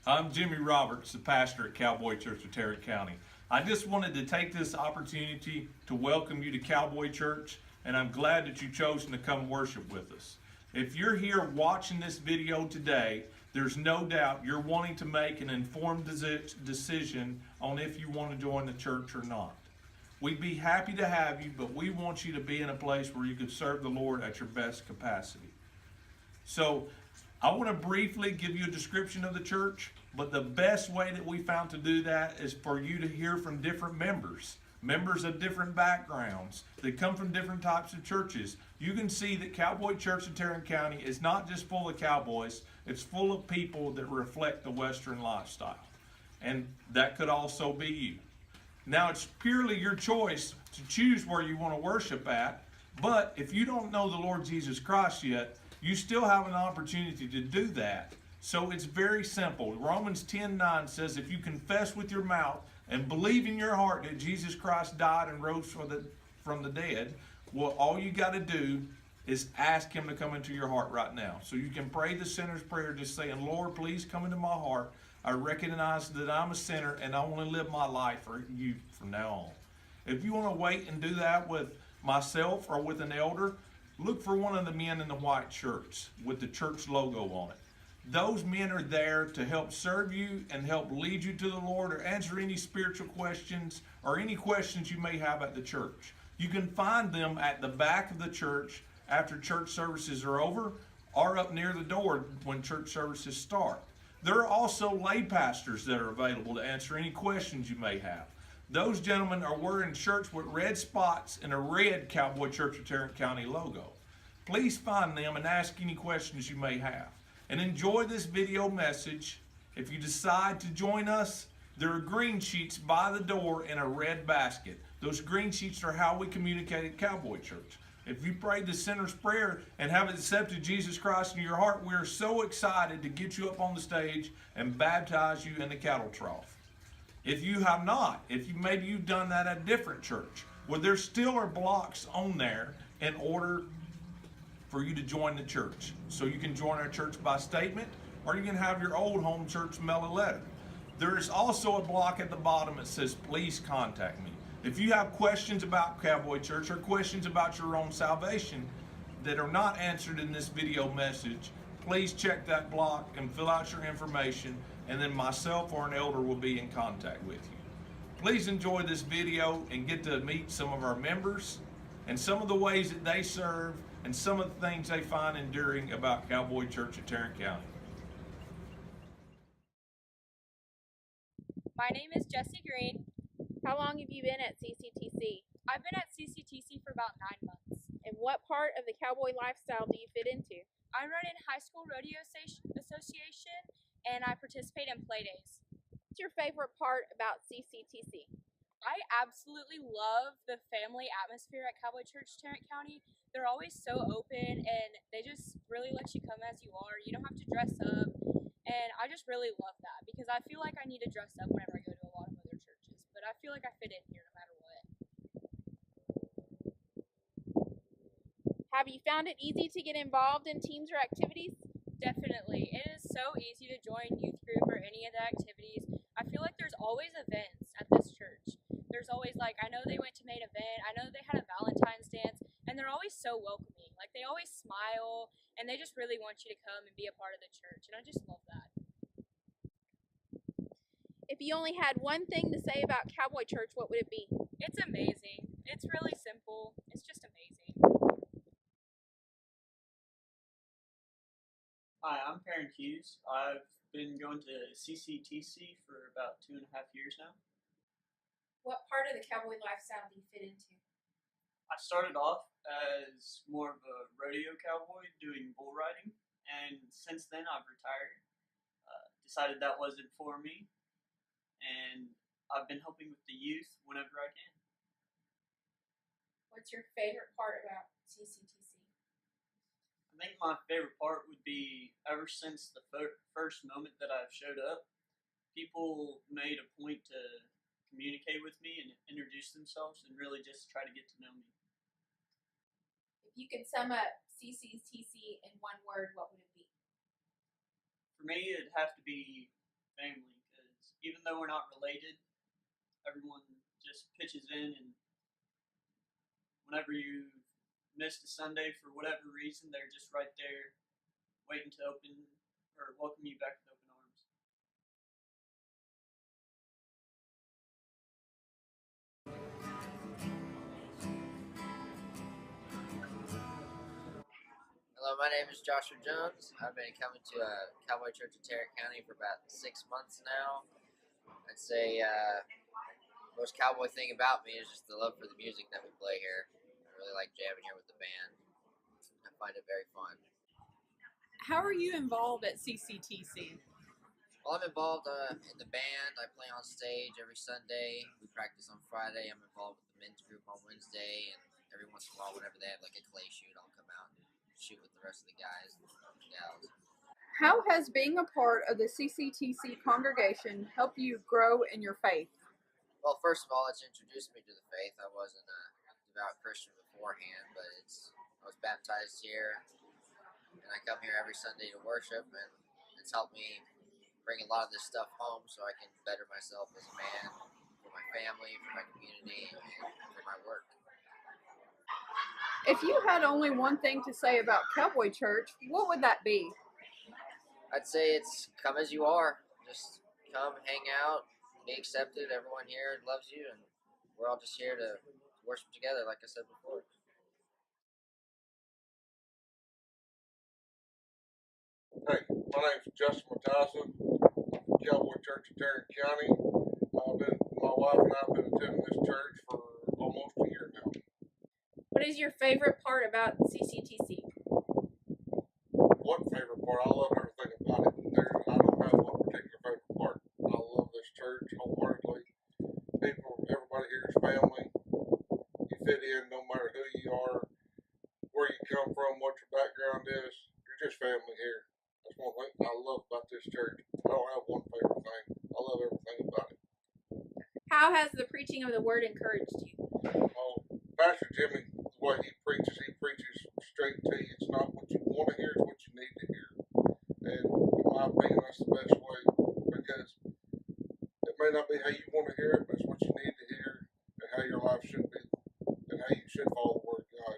I'm Jimmy Roberts, the pastor at Cowboy Church of Tarrant County. I just wanted to take this opportunity to welcome you to Cowboy Church, and I'm glad that you've chosen to come worship with us. If you're here watching this video today, there's no doubt you're wanting to make an informed decision on if you want to join the church or not. We'd be happy to have you, but we want you to be in a place where you can serve the Lord at your best capacity. So I want to briefly give you a description of the church, but the best way that we found to do that is for you to hear from different members of different backgrounds that come from different types of churches. You can see that Cowboy Church in Tarrant County is not just full of cowboys, it's full of people that reflect the Western lifestyle. And that could also be you. Now, it's purely your choice to choose where you want to worship at, but if you don't know the Lord Jesus Christ yet, you still have an opportunity to do that. So it's very simple. Romans 10:9 says, if you confess with your mouth and believe in your heart that Jesus Christ died and rose from the dead, well, all you got to do is ask Him to come into your heart right now. So you can pray the sinner's prayer just saying, Lord, please come into my heart. I recognize that I'm a sinner and I want to live my life for you from now on. If you want to wait and do that with myself or with an elder, look for one of the men in the white shirts with the church logo on it. Those men are there to help serve you and help lead you to the Lord or answer any spiritual questions or any questions you may have at the church. You can find them at the back of the church after church services are over or up near the door when church services start. There are also lay pastors that are available to answer any questions you may have. Those gentlemen are wearing shirts with red spots and a red Cowboy Church of Tarrant County logo. Please find them and ask any questions you may have. And enjoy this video message. If you decide to join us, there are green sheets by the door in a red basket. Those green sheets are how we communicate at Cowboy Church. If you prayed the sinner's prayer and have accepted Jesus Christ in your heart, we are so excited to get you up on the stage and baptize you in the cattle trough. If you have not, maybe you've done that at a different church, well, there still are blocks on there in order for you to join the church. So you can join our church by statement, or you can have your old home church mail a letter. There is also a block at the bottom that says, please contact me. If you have questions about Cowboy Church or questions about your own salvation that are not answered in this video message, please check that block and fill out your information, and then myself or an elder will be in contact with you. Please enjoy this video and get to meet some of our members and some of the ways that they serve and some of the things they find enduring about Cowboy Church of Tarrant County. My name is Jessie Green. How long have you been at Cctc? I've been at Cctc for about 9 months. And what part of the cowboy lifestyle do you fit into? I run in High School Rodeo Association and I participate in play days. What's your favorite part about Cctc? I absolutely love the family atmosphere at Cowboy Church Tarrant County. They're always so open and they just really let you come as you are. You don't have to dress up, and I just really love that because I feel like I need to dress up whenever I go to a lot of other churches, but I feel like I fit in here no matter what. Have you found it easy to get involved in teams or activities? Definitely. It is so easy to join youth group or any of the activities. I feel like there's always events at this church. There's always I know they went to main event, I know they had a Valentine's dance, and they're always so welcoming. They always smile, and they just really want you to come and be a part of the church, and I just love that. If you only had one thing to say about Cowboy Church, what would it be? It's amazing. It's really simple. It's just amazing. Hi, I'm Perrin Hughes. I've been going to Cctc for about 2.5 years now. What part of the cowboy lifestyle do you fit into? I started off as more of a rodeo cowboy doing bull riding, and since then I've retired. Decided that wasn't for me, and I've been helping with the youth whenever I can. What's your favorite part about Cctc? I think my favorite part would be ever since the first moment that I've showed up, people made a point to communicate with me and introduce themselves and really just try to get to know me. If you could sum up Cctc in one word, what would it be? For me, it'd have to be family because even though we're not related, everyone just pitches in, and whenever you missed a Sunday for whatever reason, they're just right there waiting to open or welcome you back with open arms. Hello, my name is Joshua Jones. I've been coming to Cowboy Church of Tarrant County for about 6 months now. I'd say most cowboy thing about me is just the love for the music that we play here. I really like jamming here with the band. I find it very fun. How are you involved at Cctc? Well, I'm involved in the band. I play on stage every Sunday. We practice on Friday. I'm involved with the men's group on Wednesday, and every once in a while, whenever they have like a clay shoot, I'll come out and shoot with the rest of the guys and gals. How has being a part of the Cctc congregation helped you grow in your faith? Well, first of all, it's introduced me to the faith. I wasn't a devout Christian beforehand, but I was baptized here, and I come here every Sunday to worship, and it's helped me bring a lot of this stuff home so I can better myself as a man, for my family, for my community, and for my work. If you had only one thing to say about Cowboy Church, what would that be? I'd say it's come as you are. Just come, hang out, be accepted. Everyone here loves you, and we're all just here to worship together, like I said before. Hey, my name's Justin Matassa, Cowboy Church of Tarrant County. My wife and I have been attending this church for almost a year now. What is your favorite part about Cctc? What favorite part? I love everything about it. I don't have one particular favorite part. I love this church wholeheartedly. Everybody here is family. You fit in no matter who you are, where you come from, what your background is. You're just family here. That's one thing I love about this church. I don't have one favorite thing. I love everything about it. How has the preaching of the word encouraged you? Oh, Pastor Jimmy, the way he preaches straight to you. It's not what you want to hear, it's what you need to hear. And in my opinion, that's the best way, because it may not be how you want to hear it, but it's what you need to hear and how your life should be and how you should follow the Word of God.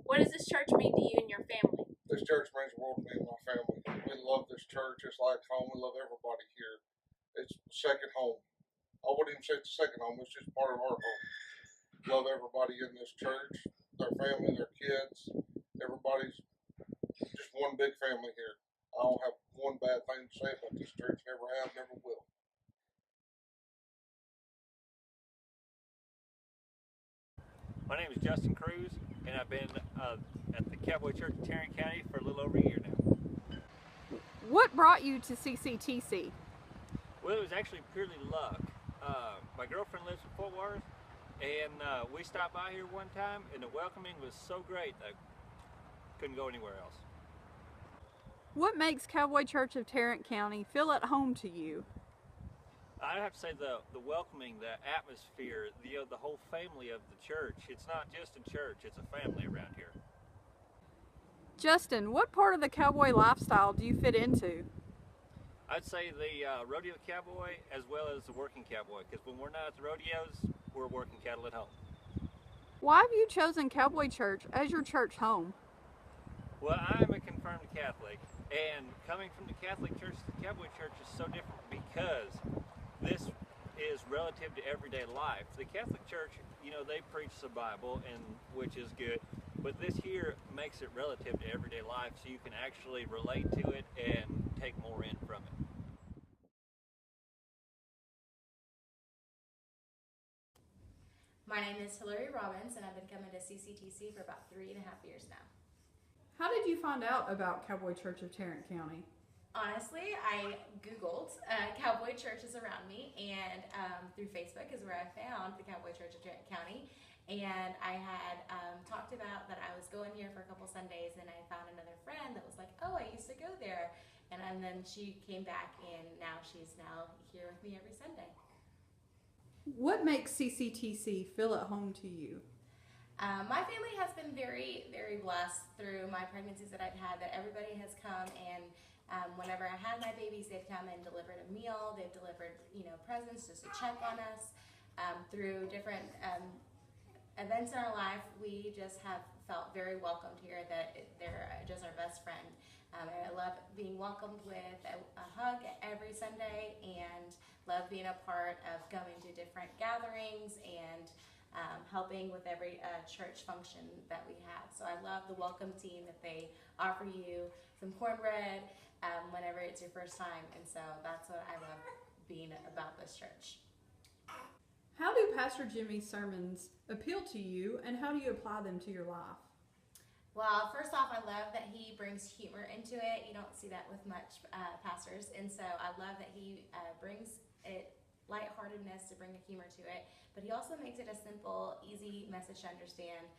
What does this church mean to you and your family? This church means the world to me and my family. We love this church. It's like home. We love everybody here. It's second home. I wouldn't even say it's second home. It's just part of our home. Love everybody in this church, their family, their kids. Everybody's just one big family here. I don't have one bad thing to say about this church. Never have, never will. My name is Justin Cruz, and I've been at the Cowboy Church of Tarrant County for a little over a year now. What brought you to Cctc? Well, it was actually purely luck. My girlfriend lives in Fort Worth, and we stopped by here one time, and the welcoming was so great I couldn't go anywhere else. What makes Cowboy Church of Tarrant County feel at home to you? I'd have to say the welcoming, the atmosphere, the whole family of the church. It's not just a church, it's a family around here. Justin, what part of the cowboy lifestyle do you fit into? I'd say the rodeo cowboy as well as the working cowboy, because when we're not at the rodeos, we're working cattle at home. Why have you chosen Cowboy Church as your church home? Well, I'm a confirmed Catholic, and coming from the Catholic Church to the Cowboy Church is so different because this is relative to everyday life. The Catholic Church, they preach the Bible, and which is good, but this here makes it relative to everyday life, so you can actually relate to it and take more in from it. My name is Hillary Robbins, and I've been coming to Cctc for about 3.5 years now. How did you find out about Cowboy Church of Tarrant County? Honestly, I Googled cowboy churches around me, and through Facebook is where I found the Cowboy Church of Tarrant County. And I had talked about that I was going here for a couple Sundays, and I found another friend that was like, oh, I used to go there. And then she came back, and now she's here with me every Sunday. What makes Cctc feel at home to you? My family has been very, very blessed through my pregnancies that I've had, that everybody has come and Whenever I had my babies, they've come and delivered a meal. They've delivered, presents just to check on us. Through different events in our life, we just have felt very welcomed here, that they're just our best friend. I love being welcomed with a hug every Sunday, and love being a part of going to different gatherings and helping with every church function that we have. So I love the welcome team that they offer you some cornbread whenever it's your first time, and so that's what I love being about this church. How do Pastor Jimmy's sermons appeal to you, and how do you apply them to your life? Well, first off, I love that he brings humor into it. You don't see that with much pastors, and so I love that he brings it lightheartedness to bring the humor to it, but he also makes it a simple, easy message to understand.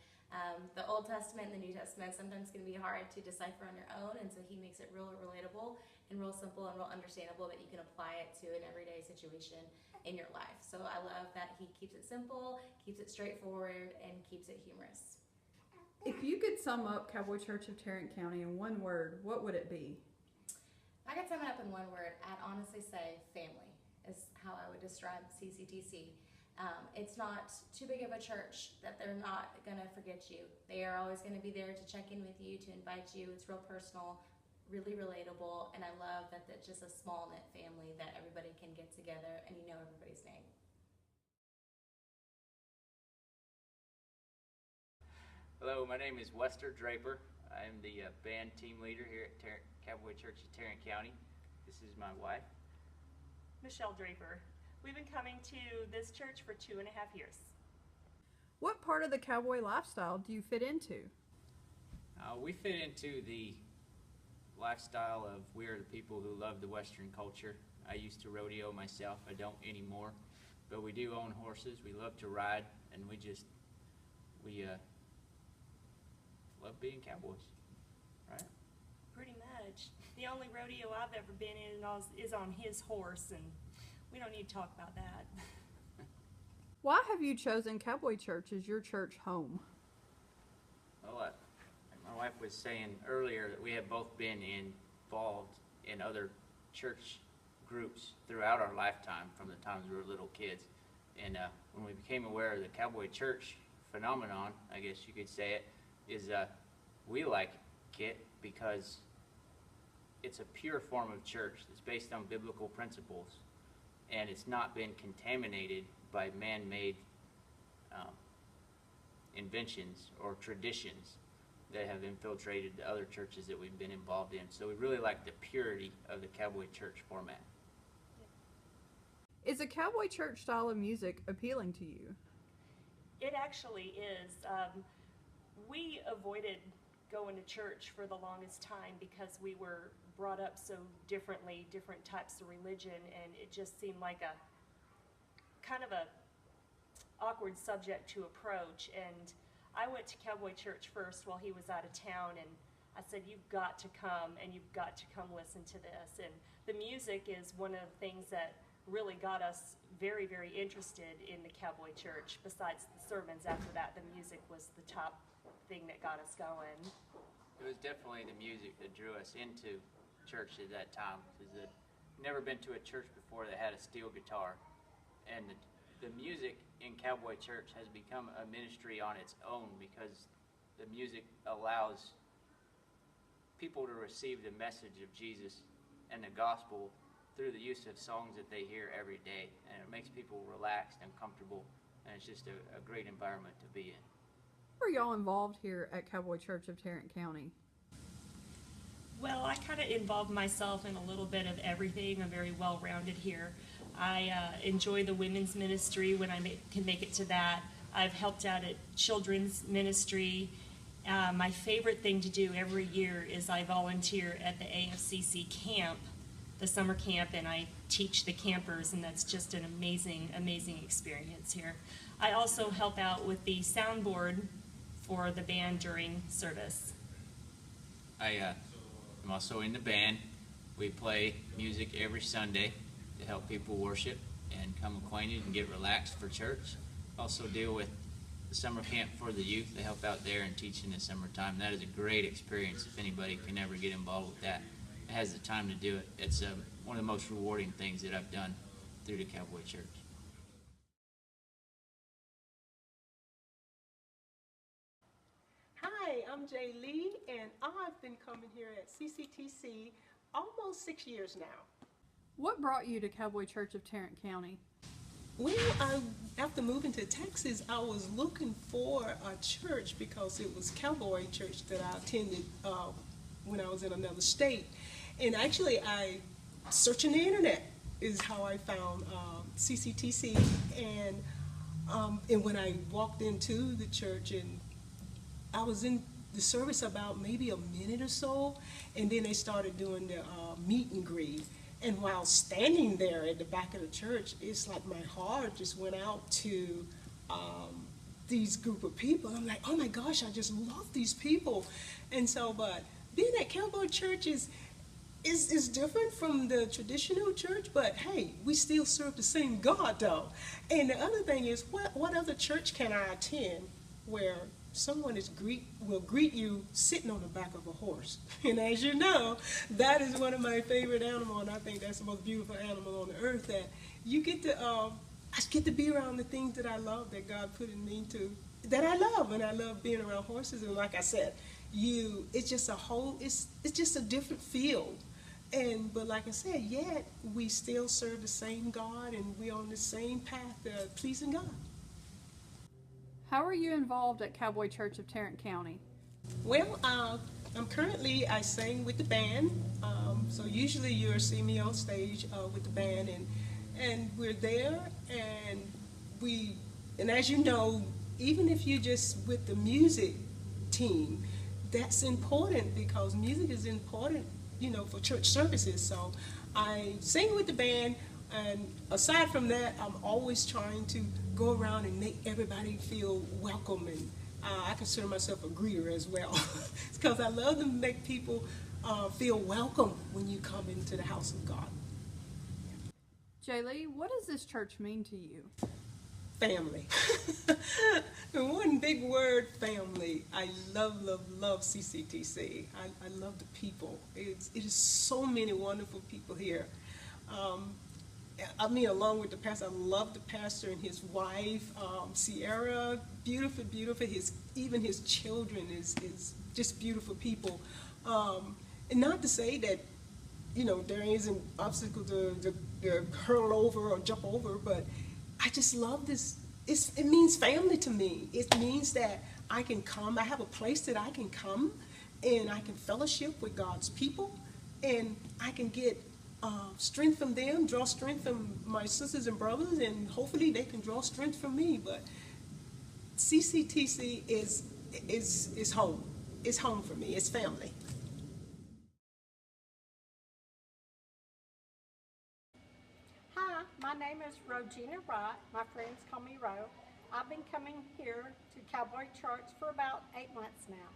The Old Testament and the New Testament sometimes can be hard to decipher on your own, and so he makes it real relatable and real simple and real understandable that you can apply it to an everyday situation in your life. So I love that he keeps it simple, keeps it straightforward, and keeps it humorous. If you could sum up Cowboy Church of Tarrant County in one word, what would it be? If I could sum it up in one word, I'd honestly say family is how I would describe Cctc. It's not too big of a church that they're not going to forget you. They are always going to be there to check in with you, to invite you. It's real personal, really relatable, and I love that it's just a small knit family that everybody can get together and you know everybody's name. Hello, my name is Wester Draper. I am the band team leader here at Cowboy Church of Tarrant County. This is my wife. Michelle Draper. We've been coming to this church for 2.5 years. What part of the cowboy lifestyle do you fit into? We fit into the lifestyle of we are the people who love the Western culture. I used to rodeo myself. I don't anymore. But we do own horses. We love to ride, and we love being cowboys, right? Pretty much. The only rodeo I've ever been in is on his horse, and we don't need to talk about that. Why have you chosen Cowboy Church as your church home? Well, like my wife was saying earlier, that we have both been involved in other church groups throughout our lifetime, from the times we were little kids. And when we became aware of the Cowboy Church phenomenon, I guess you could say it, is we like it because it's a pure form of church that's based on biblical principles, and it's not been contaminated by man-made inventions or traditions that have infiltrated the other churches that we've been involved in. So we really like the purity of the Cowboy Church format. Is a Cowboy Church style of music appealing to you? It actually is. We avoided going to church for the longest time because we were brought up so differently, different types of religion, and it just seemed like a kind of a awkward subject to approach. And I went to Cowboy Church first while he was out of town, and I said, you've got to come, and you've got to come listen to this. And the music is one of the things that really got us very, very interested in the Cowboy Church. Besides the sermons after that, the music was the top thing that got us going. It was definitely the music that drew us into church at that time, because I'd never been to a church before that had a steel guitar. And the music in Cowboy Church has become a ministry on its own, because the music allows people to receive the message of Jesus and the gospel through the use of songs that they hear every day. And it makes people relaxed and comfortable, and it's just a great environment to be in. How are y'all involved here at Cowboy Church of Tarrant County? Well, I kind of involved myself in a little bit of everything. I'm very well-rounded here. I enjoy the women's ministry when I can make it to that. I've helped out at children's ministry. My favorite thing to do every year is I volunteer at the AFCC camp, the summer camp, and I teach the campers, and that's just an amazing, amazing experience here. I also help out with the soundboard for the band during service. I'm also in the band. We play music every Sunday to help people worship and come acquainted and get relaxed for church. Also deal with the summer camp for the youth. They help out there and teach in the summertime. That is a great experience if anybody can ever get involved with that. has the time to do it, it's one of the most rewarding things that I've done through the Cowboy Church. Hi, I'm Jay Lee, and I've been coming here at CCTC almost 6 years now. What brought you to Cowboy Church of Tarrant County? Well, after moving to Texas, I was looking for a church because it was Cowboy Church that I attended when I was in another state. And actually, searching the internet is how I found CCTC. And when I walked into the church, and I was in the service about maybe a minute or so, and then they started doing the meet and greet. And while standing there at the back of the church, it's like my heart just went out to these group of people. I'm like, oh my gosh, I just love these people. And so, but being at Cowboy Church is different from the traditional church, but hey, we still serve the same God though. And the other thing is, what other church can I attend where someone will greet you sitting on the back of a horse? And as you know, that is one of my favorite animals, and I think that's the most beautiful animal on the earth, that you get to, I get to be around the things that I love, that God put in me that I love, and I love being around horses. And like I said, it's just it's just a different field. But like I said, yet we still serve the same God, and we're on the same path of pleasing God. How are you involved at Cowboy Church of Tarrant County? Well, I sing with the band. So usually you'll see me on stage with the band, and we're there, and as you know, even if you're just with the music team, that's important because music is important, for church services. So I sing with the band, and aside from that, I'm always trying to go around and make everybody feel welcome, and I consider myself a greeter as well. It's because I love to make people feel welcome when you come into the house of God. Jaylee, what does this church mean to you? Family. One big word, family. I love, love, love CCTC. I love the people. It is so many wonderful people here. Along with the pastor, I love the pastor and his wife, Sierra. Beautiful, beautiful. Even his children is just beautiful people. And not to say that, there isn't obstacle to hurl over or jump over, but I just love this. It means family to me. It means that I can come. I have a place that I can come, and I can fellowship with God's people, and I can get strength from them, draw strength from my sisters and brothers, and hopefully they can draw strength from me. But CCTC is home. It's home for me. It's family. Hi, my name is Rogina Wright. My friends call me Ro. I've been coming here to Cowboy Church for about 8 months now.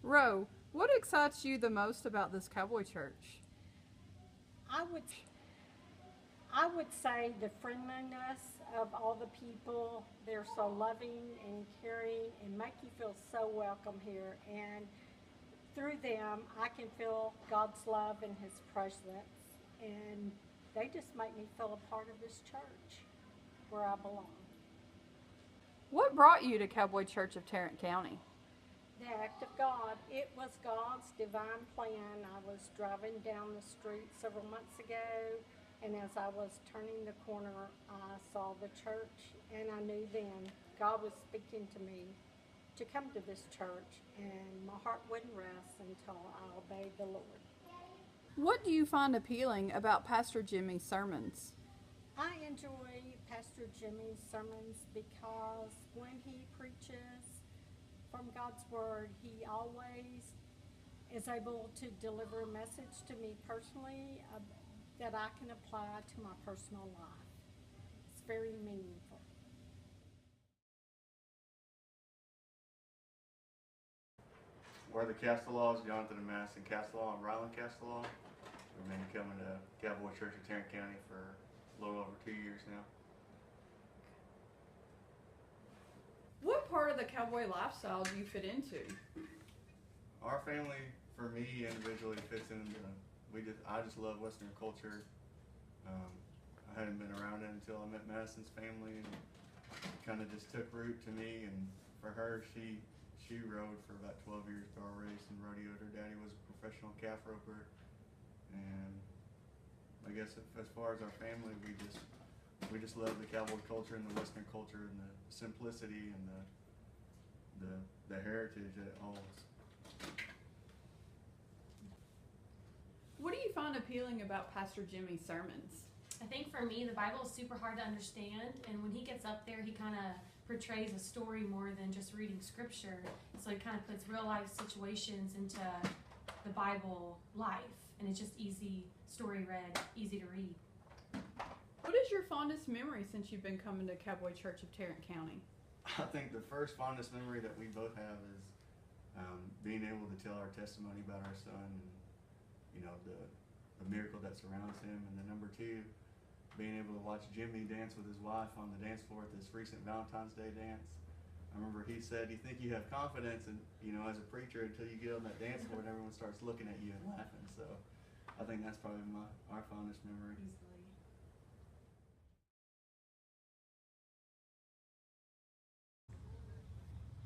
Ro, what excites you the most about this Cowboy Church? I would say the friendliness of all the people. They're so loving and caring and make you feel so welcome here. And through them, I can feel God's love and His presence. And they just make me feel a part of this church where I belong. What brought you to Cowboy Church of Tarrant County? The act of God. It was God's divine plan. I was driving down the street several months ago, and as I was turning the corner, I saw the church, and I knew then God was speaking to me to come to this church, and my heart wouldn't rest until I obeyed the Lord. What do you find appealing about Pastor Jimmy's sermons? I enjoy Pastor Jimmy's sermons because when he preaches from God's Word, he always is able to deliver a message to me personally that I can apply to my personal life. It's very meaningful. Weather Castellaw has gone to the Mass in Castellaw and Ryland Castellaw. We've been coming to Cowboy Church of Tarrant County for a little over 2 years now. What part of the cowboy lifestyle do you fit into? Our family, for me individually fits into, I just love Western culture. I hadn't been around it until I met Madison's family, and kind of just took root to me. And for her, she rode for about 12 years to our race and rodeoed. Her daddy was a professional calf roper, and I guess as far as our family, we just love the cowboy culture and the Western culture and the simplicity and the heritage that it holds. What do you find appealing about Pastor Jimmy's sermons? I think for me, the Bible is super hard to understand, and when he gets up there, he kind of portrays a story more than just reading scripture. So he kind of puts real life situations into the Bible life, and it's just easy story read, easy to read. What is your fondest memory since you've been coming to Cowboy Church of Tarrant County? I think the first fondest memory that we both have is being able to tell our testimony about our son and, you know, the miracle that surrounds him. And then number two, being able to watch Jimmy dance with his wife on the dance floor at this recent Valentine's Day dance. I remember he said, "You think you have confidence, and you know, as a preacher, until you get on that dance floor and everyone starts looking at you and laughing." So, I think that's probably our fondest memory.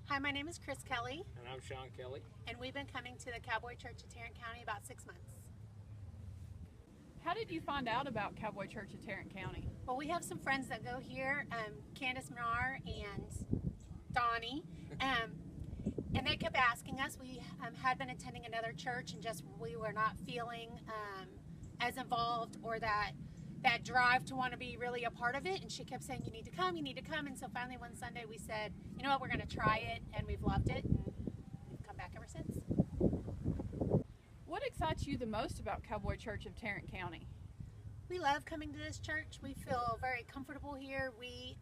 Hi, my name is Chris Kelly. And I'm Sean Kelly. And we've been coming to the Cowboy Church of Tarrant County about 6 months. How did you find out about Cowboy Church of Tarrant County? Well, we have some friends that go here, Candace Minar and Donnie, and they kept asking us. We had been attending another church, and just we were not feeling as involved or that drive to want to be really a part of it. And she kept saying, you need to come. And so finally one Sunday we said, you know what, we're going to try it, and we've loved it, and we've come back ever since. What excites you the most about Cowboy Church of Tarrant County? We love coming to this church. We feel very comfortable here. We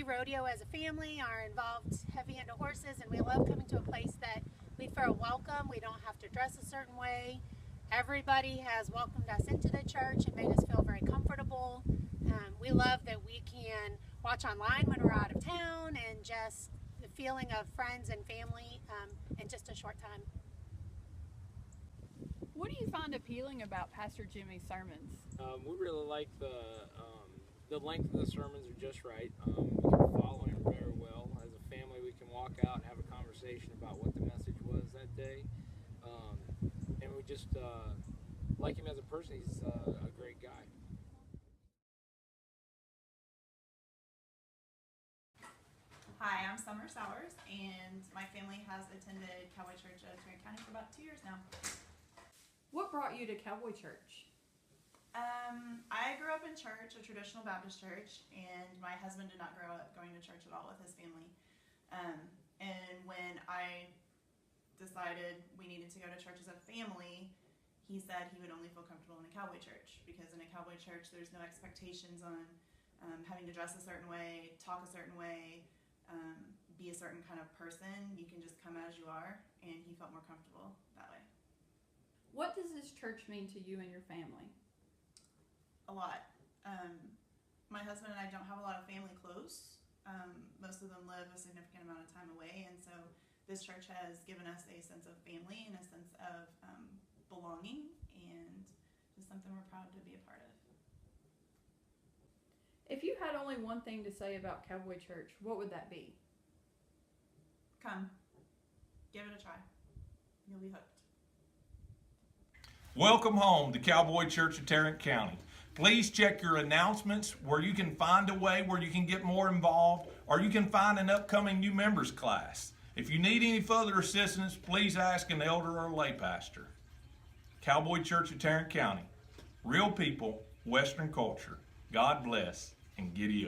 rodeo as a family, are involved heavy into horses, and we love coming to a place that we feel welcome. We don't have to dress a certain way. Everybody has welcomed us into the church and made us feel very comfortable. We love that we can watch online when we're out of town, and just the feeling of friends and family in just a short time. What do you find appealing about Pastor Jimmy's sermons? We really like the length of the sermons are just right. We can follow him very well. As a family, we can walk out and have a conversation about what the message was that day. And we just like him as a person. He's a great guy. Hi, I'm Summer Sowers, and my family has attended Cowboy Church of Tarrant County for about 2 years now. What brought you to Cowboy Church? I grew up in church, a traditional Baptist church, and my husband did not grow up going to church at all with his family. And when I decided we needed to go to church as a family, he said he would only feel comfortable in a cowboy church, because in a cowboy church there's no expectations on having to dress a certain way, talk a certain way, be a certain kind of person. You can just come as you are, and he felt more comfortable that way. What does this church mean to you and your family? A lot. My husband and I don't have a lot of family close. Most of them live a significant amount of time away, and so this church has given us a sense of family and a sense of belonging, and just something we're proud to be a part of. If you had only one thing to say about Cowboy Church, what would that be? Come. Give it a try. You'll be hooked. Welcome home to Cowboy Church of Tarrant County. Please check your announcements where you can find a way where you can get more involved, or you can find an upcoming new members class. If you need any further assistance, please ask an elder or lay pastor. Cowboy Church of Tarrant County. Real people, Western culture. God bless, and giddy up.